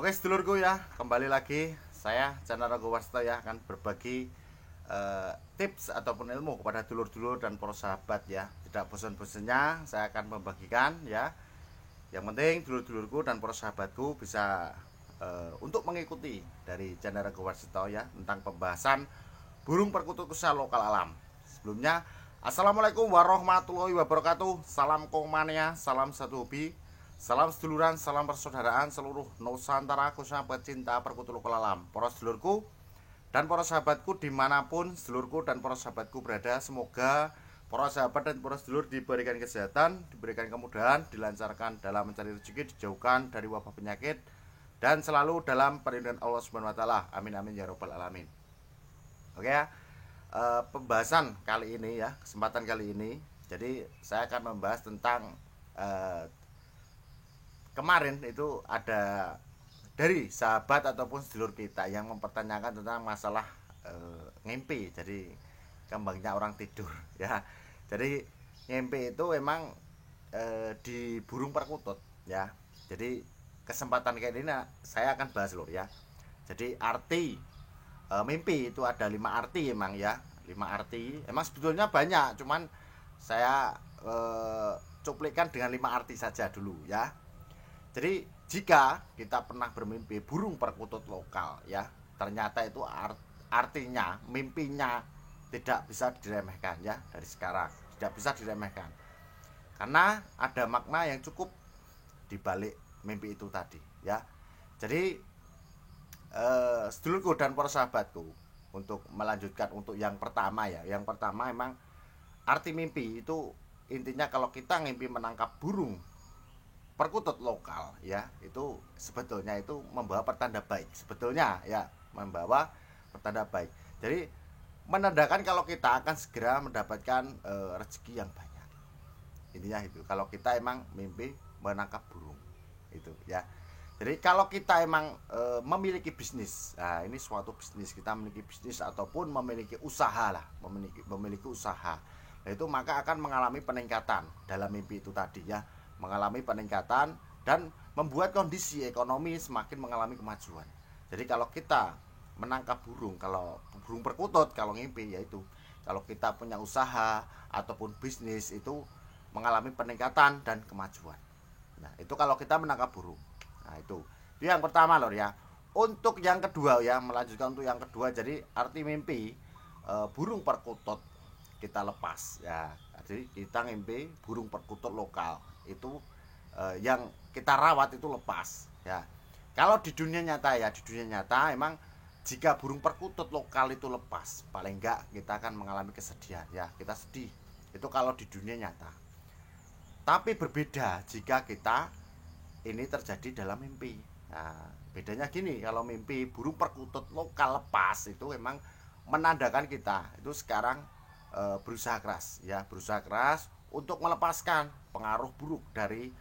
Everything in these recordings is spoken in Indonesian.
Oke sedulurku ya, kembali lagi saya Chandra Ragowarsto ya akan berbagi tips ataupun ilmu kepada dulur-dulur dan para sahabat ya. Tidak bosan-bosannya saya akan membagikan ya. Yang penting dulur-dulurku dan para sahabatku bisa untuk mengikuti dari Chandra Ragowarsto ya tentang pembahasan burung perkutut usaha lokal alam. Sebelumnya, assalamualaikum warahmatullahi wabarakatuh. Salam komania, salam satu hobi, salam seduluran, salam persaudaraan seluruh Nusantara, khususnya pecinta perkutut lokal alam. Para sedulurku dan para sahabatku dimanapun sedulurku dan para sahabatku berada, semoga para sahabat dan para sedulur diberikan kesehatan, diberikan kemudahan, dilancarkan dalam mencari rezeki, dijauhkan dari wabah penyakit, dan selalu dalam perlindungan Allah Subhanahu wa taala. Amin amin ya rabbal alamin. Oke ya, pembahasan kali ini ya, kesempatan kali ini, jadi saya akan membahas tentang kemarin itu ada dari sahabat ataupun sedulur kita yang mempertanyakan tentang masalah ngimpi. Jadi kembangnya orang tidur ya. Jadi ngimpi itu emang di burung perkutut ya. Jadi kesempatan kayak ini saya akan bahas lur ya. Jadi arti mimpi itu ada 5 arti emang ya, 5 arti. Emang sebetulnya banyak, cuman saya cuplikan dengan 5 arti saja dulu ya. Jadi jika kita pernah bermimpi burung perkutut lokal ya, ternyata itu artinya mimpinya tidak bisa diremehkan ya. Dari sekarang tidak bisa diremehkan, karena ada makna yang cukup dibalik mimpi itu tadi ya. Jadi sedulurku dan para sahabatku, untuk melanjutkan untuk yang pertama ya. Yang pertama emang arti mimpi itu intinya kalau kita ngimpi menangkap burung perkutut lokal ya, itu sebetulnya itu membawa pertanda baik sebetulnya ya, membawa pertanda baik. Jadi menandakan kalau kita akan segera mendapatkan rezeki yang banyak. Intinya itu kalau kita emang mimpi menangkap burung itu ya. Jadi kalau kita emang memiliki bisnis, nah ini suatu bisnis, kita memiliki bisnis ataupun memiliki usaha lah, memiliki usaha, nah itu maka akan mengalami peningkatan dalam mimpi itu tadi ya, mengalami peningkatan dan membuat kondisi ekonomi semakin mengalami kemajuan. Jadi kalau kita menangkap burung, kalau burung perkutut, kalau ngimpi yaitu kalau kita punya usaha ataupun bisnis itu mengalami peningkatan dan kemajuan. Nah itu kalau kita menangkap burung. Nah itu yang pertama lor ya. Untuk yang kedua ya, melanjutkan untuk yang kedua, jadi arti mimpi burung perkutut kita lepas ya. Jadi kita mimpi burung perkutut lokal itu yang kita rawat itu lepas ya. Kalau di dunia nyata ya, di dunia nyata emang jika burung perkutut lokal itu lepas, paling enggak kita akan mengalami kesedihan ya, kita sedih. Itu kalau di dunia nyata. Tapi berbeda jika kita ini terjadi dalam mimpi. Nah, bedanya gini, kalau mimpi burung perkutut lokal lepas itu memang menandakan kita itu sekarang berusaha keras ya, berusaha keras untuk melepaskan pengaruh buruk dari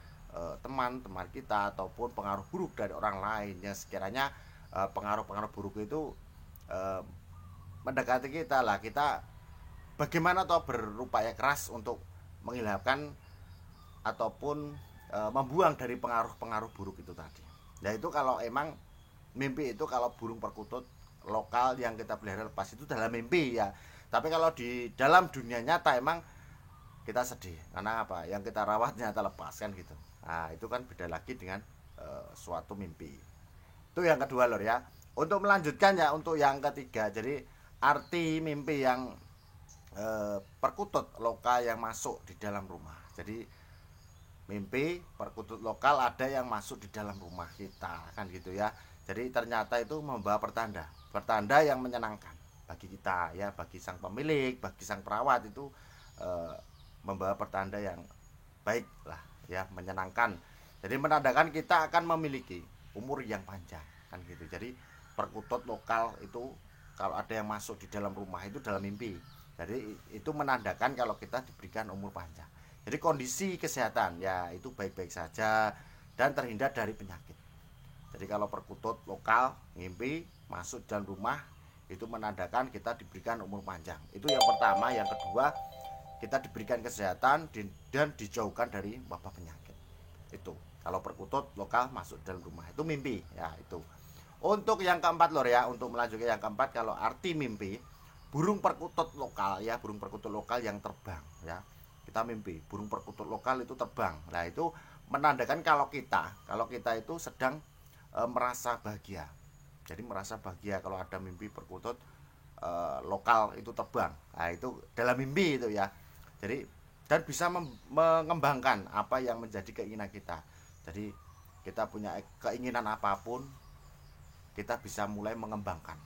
teman-teman kita ataupun pengaruh buruk dari orang lain yang sekiranya pengaruh-pengaruh buruk itu mendekati kita lah. Kita bagaimana toh berupaya keras untuk menghilangkan ataupun membuang dari pengaruh-pengaruh buruk itu tadi. Nah itu kalau emang mimpi itu, kalau burung perkutut lokal yang kita pelihara lepas itu dalam mimpi ya. Tapi kalau di dalam dunia nyata emang kita sedih karena apa? Yang kita rawat nyata lepas kan gitu. Nah itu kan beda lagi dengan suatu mimpi. Itu yang kedua lor ya. Untuk melanjutkan ya, untuk yang ketiga, jadi arti mimpi yang perkutut lokal yang masuk di dalam rumah. Jadi mimpi perkutut lokal ada yang masuk di dalam rumah kita kan gitu ya. Jadi ternyata itu membawa pertanda yang menyenangkan bagi kita ya, bagi sang pemilik, bagi sang perawat itu membawa pertanda yang baik lah ya, menyenangkan. Jadi menandakan kita akan memiliki umur yang panjang kan gitu. Jadi perkutut lokal itu kalau ada yang masuk di dalam rumah itu dalam mimpi, jadi itu menandakan kalau kita diberikan umur panjang. Jadi kondisi kesehatan ya itu baik-baik saja dan terhindar dari penyakit. Jadi kalau perkutut lokal ngimpi masuk dalam rumah itu menandakan kita diberikan umur panjang. Itu yang pertama. Yang kedua, kita diberikan kesehatan dan dijauhkan dari wabah penyakit. Itu. Kalau perkutut lokal masuk dalam rumah, itu mimpi ya. Itu untuk yang keempat lor ya, untuk melanjutkan yang keempat, kalau arti mimpi burung perkutut lokal ya, burung perkutut lokal yang terbang ya. Kita mimpi burung perkutut lokal itu terbang. Nah, itu menandakan kalau kita itu sedang merasa bahagia. Jadi merasa bahagia kalau ada mimpi perkutut lokal itu terbang. Nah, itu dalam mimpi itu ya. Jadi dan bisa mengembangkan apa yang menjadi keinginan kita. Jadi kita punya keinginan apapun, kita bisa mulai mengembangkan.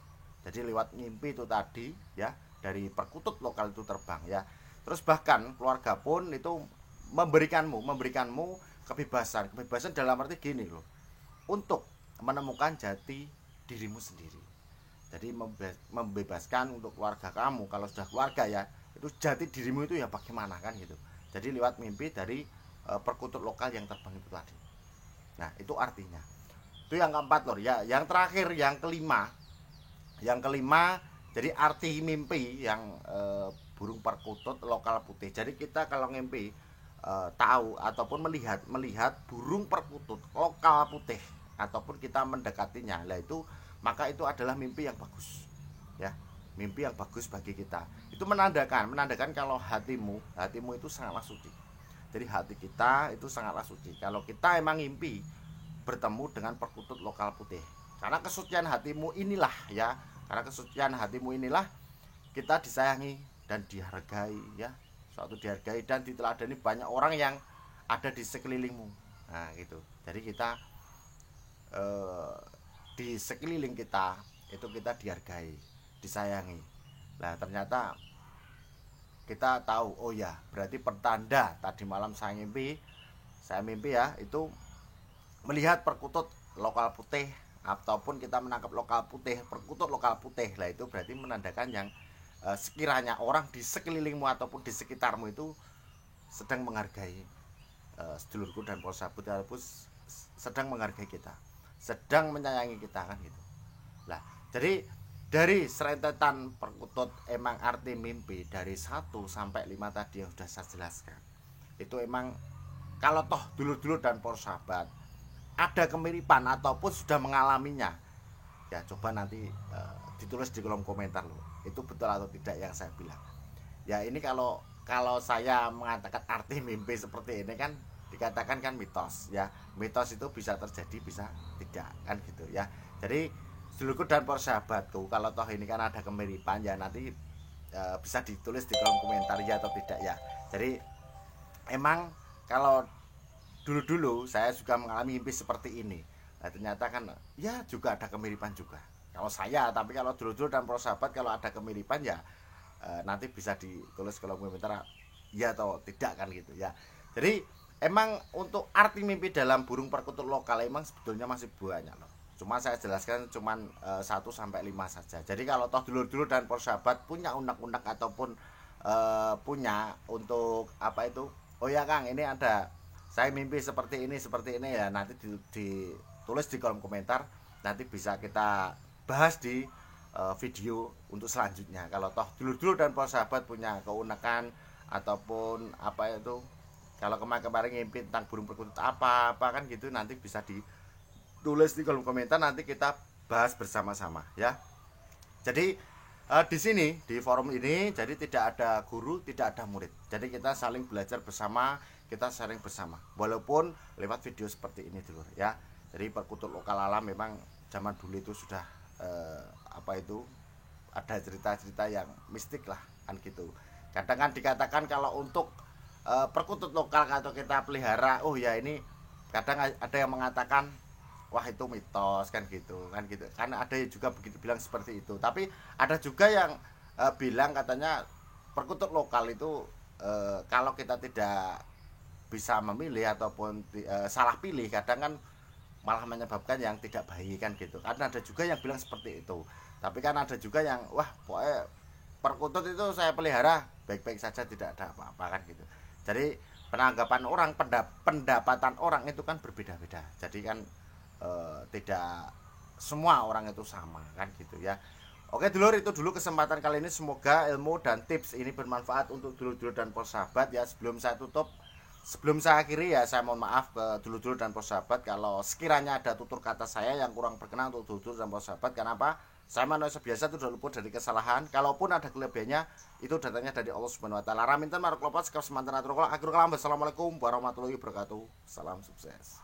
Jadi lewat mimpi itu tadi ya, dari perkutut lokal itu terbang ya. Terus bahkan keluarga pun itu memberikanmu kebebasan dalam arti gini loh, untuk menemukan jati dirimu sendiri. Jadi membebaskan untuk keluarga kamu, kalau sudah keluarga ya, itu jati dirimu itu ya bagaimana kan gitu. Jadi lewat mimpi dari perkutut lokal yang terbang itu tadi. Nah, itu artinya. Itu yang keempat lor ya. Yang terakhir, yang kelima. Yang kelima, jadi arti mimpi yang burung perkutut lokal putih. Jadi kita kalau mimpi tahu ataupun melihat burung perkutut lokal putih ataupun kita mendekatinya, lah itu maka itu adalah mimpi yang bagus. Ya, mimpi yang bagus bagi kita. Itu menandakan kalau hatimu itu sangatlah suci. Jadi hati kita itu sangatlah suci kalau kita emang mimpi bertemu dengan perkutut lokal putih. Karena kesucian hatimu inilah ya, karena kesucian hatimu inilah kita disayangi dan dihargai ya. Suatu dihargai dan diteladani banyak orang yang ada di sekelilingmu. Nah, gitu. Jadi kita di sekeliling kita itu kita dihargai, disayangi. Nah, ternyata kita tahu, oh ya, berarti pertanda tadi malam saya mimpi ya, itu melihat perkutut lokal putih ataupun kita menangkap perkutut lokal putih. Lah itu berarti menandakan yang sekiranya orang di sekelilingmu ataupun di sekitarmu itu sedang menghargai sedulurku dan polsabut, ataupun sedang menghargai kita, sedang menyayangi kita kan gitu. Lah, jadi dari serentetan perkutut emang arti mimpi dari 1 sampai 5 tadi yang sudah saya jelaskan. Itu emang kalau toh dulur-dulur dan polsahabat ada kemiripan ataupun sudah mengalaminya, ya coba nanti ditulis di kolom komentar loh, itu betul atau tidak yang saya bilang. Ya ini kalau saya mengatakan arti mimpi seperti ini kan dikatakan kan mitos ya. Mitos itu bisa terjadi bisa tidak kan gitu ya. Jadi sedulurku dan persahabatku, kalau toh ini kan ada kemiripan ya nanti bisa ditulis di kolom komentar ya atau tidak ya. Jadi emang kalau dulu saya juga mengalami mimpi seperti ini. Nah, ternyata kan ya juga ada kemiripan juga. Kalau saya, tapi kalau dulu dan persahabat kalau ada kemiripan ya nanti bisa ditulis kolom komentar ya atau tidak kan gitu ya. Jadi emang untuk arti mimpi dalam burung perkutut lokal emang sebetulnya masih banyak loh. Cuma saya jelaskan cuman 1 sampai 5 saja. Jadi kalau toh dulur-dulur dan persahabat punya unek-unek ataupun punya untuk apa itu, oh ya Kang ini ada saya mimpi seperti ini ya, nanti ditulis di kolom komentar, nanti bisa kita bahas di video untuk selanjutnya. Kalau toh dulur-dulur dan persahabat punya keunekan ataupun apa itu, kalau kemarin ngimpi tentang burung perkutut apa kan gitu, nanti bisa ditulis di kolom komentar, nanti kita bahas bersama-sama ya. Jadi di sini di forum ini jadi tidak ada guru, tidak ada murid. Jadi kita saling belajar bersama, kita sharing bersama. Walaupun lewat video seperti ini dulu ya. Jadi perkutut lokal alam memang zaman dulu itu sudah apa itu ada cerita-cerita yang mistik lah kan gitu. Kadang kan dikatakan kalau untuk perkutut lokal atau kita pelihara, oh ya ini kadang ada yang mengatakan wah itu mitos kan gitu karena ada juga begitu bilang seperti itu. Tapi ada juga yang bilang katanya perkutut lokal itu kalau kita tidak bisa memilih ataupun salah pilih, kadang kan malah menyebabkan yang tidak baik kan gitu. Karena ada juga yang bilang seperti itu. Tapi kan ada juga yang wah pokoknya perkutut itu saya pelihara baik-baik saja, tidak ada apa-apa kan gitu. Jadi penanggapan orang, pendapatan orang itu kan berbeda-beda. Jadi kan tidak semua orang itu sama kan gitu ya. Oke dulur, itu dulu kesempatan kali ini, semoga ilmu dan tips ini bermanfaat untuk dulur-dulur dan persahabat ya. Sebelum saya tutup, Sebelum saya akhiri ya, saya mohon maaf ke dulur-dulur dan sahabat kalau sekiranya ada tutur kata saya yang kurang berkenan untuk dulur-dulur dan sahabat. Kenapa? Saya manusia biasa itu sudah luput dari kesalahan. Kalaupun ada kelebihannya itu datangnya dari Allah Subhanahu wa taala. Raminten marok lopat sekap semanten atur kula. Akhirul kalam. Wassalamualaikum warahmatullahi wabarakatuh. Salam sukses.